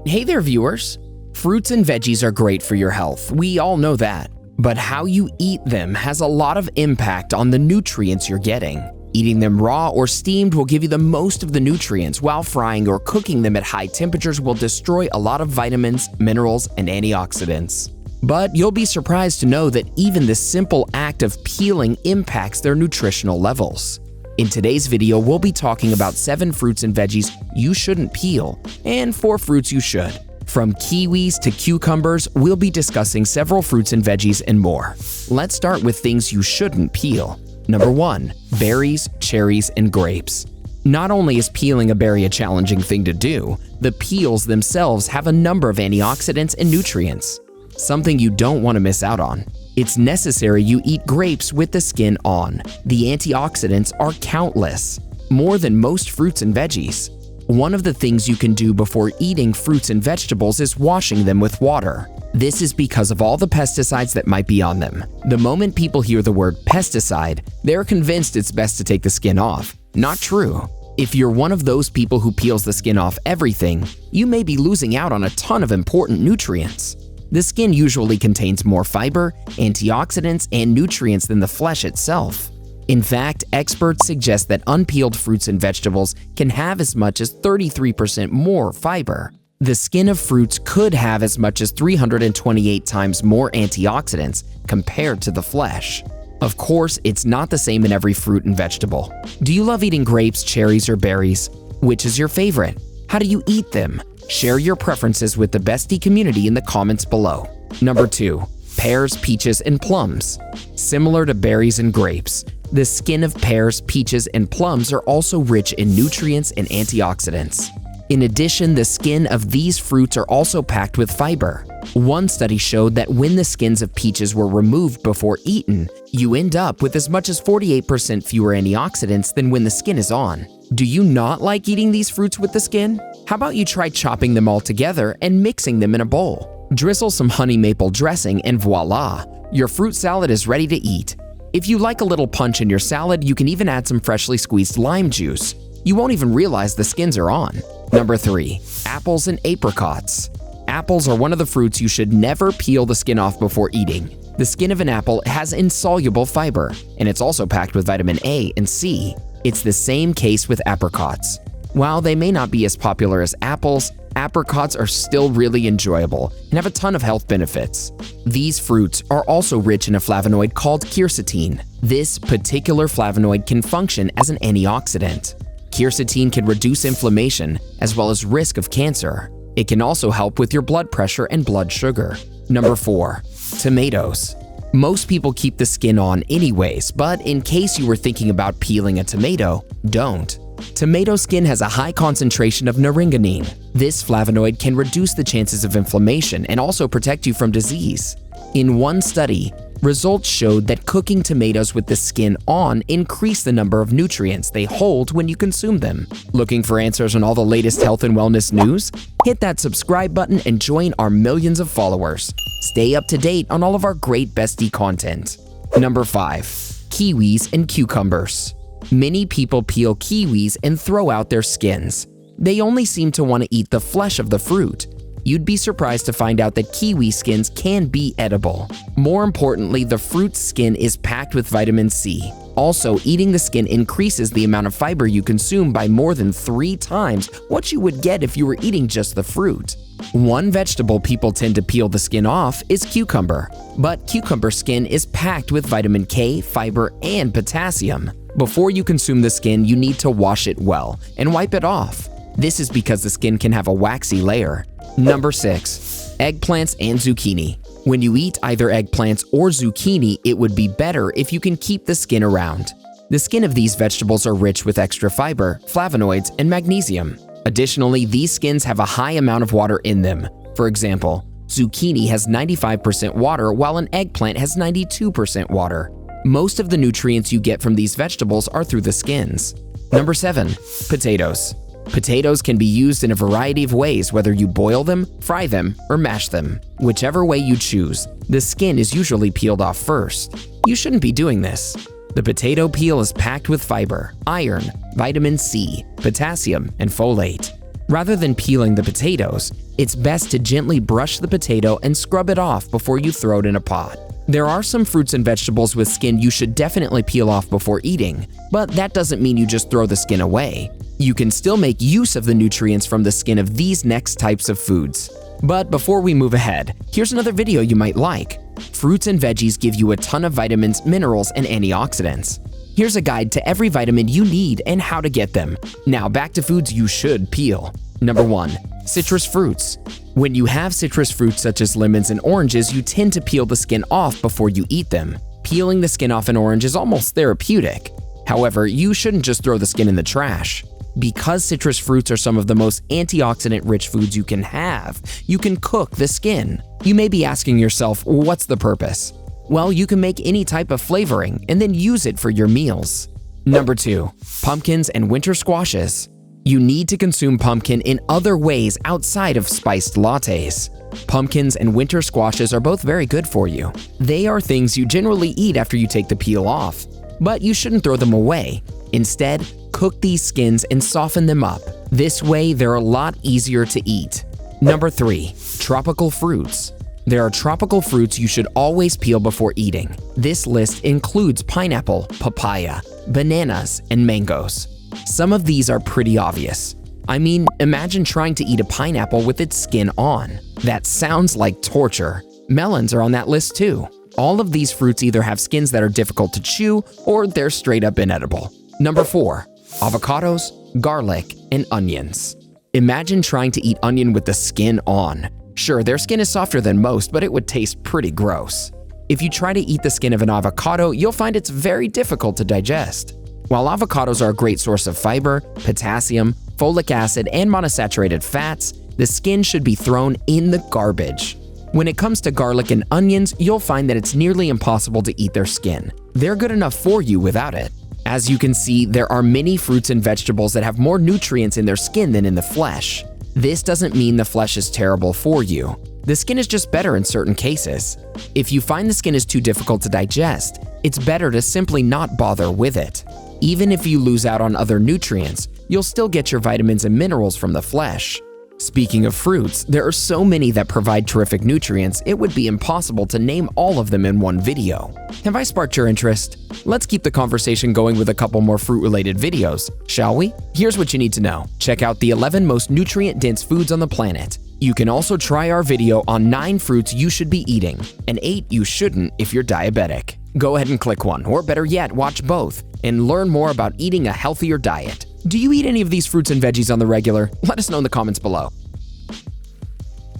Hey there, viewers! Fruits and veggies are great for your health, we all know that. But how you eat them has a lot of impact on the nutrients you're getting. Eating them raw or steamed will give you the most of the nutrients, while frying or cooking them at high temperatures will destroy a lot of vitamins, minerals, and antioxidants. But you'll be surprised to know that even the simple act of peeling impacts their nutritional levels. In today's video, we'll be talking about 7 fruits and veggies you shouldn't peel, and 4 fruits you should. From kiwis to cucumbers, we'll be discussing several fruits and veggies and more. Let's start with things you shouldn't peel. Number 1. Berries, cherries, and grapes. Not only is peeling a berry a challenging thing to do, the peels themselves have a number of antioxidants and nutrients. Something you don't want to miss out on. It's necessary you eat grapes with the skin on. The antioxidants are countless, more than most fruits and veggies. One of the things you can do before eating fruits and vegetables is washing them with water. This is because of all the pesticides that might be on them. The moment people hear the word pesticide, they're convinced it's best to take the skin off. Not true. If you're one of those people who peels the skin off everything, you may be losing out on a ton of important nutrients. The skin usually contains more fiber, antioxidants, and nutrients than the flesh itself. In fact, experts suggest that unpeeled fruits and vegetables can have as much as 33% more fiber. The skin of fruits could have as much as 328 times more antioxidants compared to the flesh. Of course, it's not the same in every fruit and vegetable. Do you love eating grapes, cherries, or berries? Which is your favorite? How do you eat them? Share your preferences with the Bestie community in the comments below. Number 2. Pears, peaches, and plums. Similar to berries and grapes, the skin of pears, peaches, and plums are also rich in nutrients and antioxidants. In addition, the skin of these fruits are also packed with fiber. One study showed that when the skins of peaches were removed before eaten, you end up with as much as 48% fewer antioxidants than when the skin is on. Do you not like eating these fruits with the skin? How about you try chopping them all together and mixing them in a bowl? Drizzle some honey maple dressing and voila! Your fruit salad is ready to eat. If you like a little punch in your salad, you can even add some freshly squeezed lime juice. You won't even realize the skins are on. Number 3. Apples and apricots. Apples are one of the fruits you should never peel the skin off before eating. The skin of an apple has insoluble fiber, and it's also packed with vitamin A and C. It's the same case with apricots. While they may not be as popular as apples, apricots are still really enjoyable and have a ton of health benefits. These fruits are also rich in a flavonoid called quercetin. This particular flavonoid can function as an antioxidant. Quercetin can reduce inflammation as well as risk of cancer. It can also help with your blood pressure and blood sugar. Number 4. Tomatoes. Most people keep the skin on anyways, but in case you were thinking about peeling a tomato, don't. Tomato skin has a high concentration of naringenin. This flavonoid can reduce the chances of inflammation and also protect you from disease. In one study, results showed that cooking tomatoes with the skin on increased the number of nutrients they hold when you consume them. Looking for answers on all the latest health and wellness news? Hit that subscribe button and join our millions of followers. Stay up to date on all of our great Bestie content. Number 5. Kiwis and cucumbers. Many people peel kiwis and throw out their skins. They only seem to want to eat the flesh of the fruit. You'd be surprised to find out that kiwi skins can be edible. More importantly, the fruit's skin is packed with vitamin C. Also, eating the skin increases the amount of fiber you consume by more than 3 times what you would get if you were eating just the fruit. One vegetable people tend to peel the skin off is cucumber, but cucumber skin is packed with vitamin K, fiber, and potassium. Before you consume the skin, you need to wash it well and wipe it off. This is because the skin can have a waxy layer. Number 6. Eggplants and zucchini. When you eat either eggplants or zucchini, it would be better if you can keep the skin around. The skin of these vegetables are rich with extra fiber, flavonoids, and magnesium. Additionally, these skins have a high amount of water in them. For example, zucchini has 95% water while an eggplant has 92% water. Most of the nutrients you get from these vegetables are through the skins. Number 7. Potatoes. Potatoes can be used in a variety of ways, whether you boil them, fry them, or mash them. Whichever way you choose, the skin is usually peeled off first. You shouldn't be doing this. The potato peel is packed with fiber, iron, vitamin C, potassium, and folate. Rather than peeling the potatoes, it's best to gently brush the potato and scrub it off before you throw it in a pot. There are some fruits and vegetables with skin you should definitely peel off before eating, but that doesn't mean you just throw the skin away. You can still make use of the nutrients from the skin of these next types of foods. But before we move ahead, here's another video you might like. Fruits and veggies give you a ton of vitamins, minerals, and antioxidants. Here's a guide to every vitamin you need and how to get them. Now back to foods you should peel. Number 1. Citrus fruits. When you have citrus fruits such as lemons and oranges, you tend to peel the skin off before you eat them. Peeling the skin off an orange is almost therapeutic. However, you shouldn't just throw the skin in the trash. Because citrus fruits are some of the most antioxidant-rich foods you can have, you can cook the skin. You may be asking yourself, what's the purpose? Well, you can make any type of flavoring and then use it for your meals. Number 2. Pumpkins and winter squashes. You need to consume pumpkin in other ways outside of spiced lattes. Pumpkins and winter squashes are both very good for you. They are things you generally eat after you take the peel off, but you shouldn't throw them away. Instead, cook these skins and soften them up. This way, they're a lot easier to eat. Number 3. Tropical fruits. There are tropical fruits you should always peel before eating. This list includes pineapple, papaya, bananas, and mangoes. Some of these are pretty obvious. I mean, imagine trying to eat a pineapple with its skin on. That sounds like torture. Melons are on that list too. All of these fruits either have skins that are difficult to chew or they're straight up inedible. Number 4. Avocados, garlic, and onions. Imagine trying to eat onion with the skin on. Sure, their skin is softer than most, but it would taste pretty gross. If you try to eat the skin of an avocado, you'll find it's very difficult to digest. While avocados are a great source of fiber, potassium, folic acid, and monounsaturated fats, the skin should be thrown in the garbage. When it comes to garlic and onions, you'll find that it's nearly impossible to eat their skin. They're good enough for you without it. As you can see, there are many fruits and vegetables that have more nutrients in their skin than in the flesh. This doesn't mean the flesh is terrible for you. The skin is just better in certain cases. If you find the skin is too difficult to digest, it's better to simply not bother with it. Even if you lose out on other nutrients, you'll still get your vitamins and minerals from the flesh. Speaking of fruits, there are so many that provide terrific nutrients, it would be impossible to name all of them in one video. Have I sparked your interest? Let's keep the conversation going with a couple more fruit-related videos, shall we? Here's what you need to know. Check out the 11 most nutrient-dense foods on the planet. You can also try our video on 9 fruits you should be eating, and 8 you shouldn't if you're diabetic. Go ahead and click one, or better yet, watch both, and learn more about eating a healthier diet. Do you eat any of these fruits and veggies on the regular? Let us know in the comments below.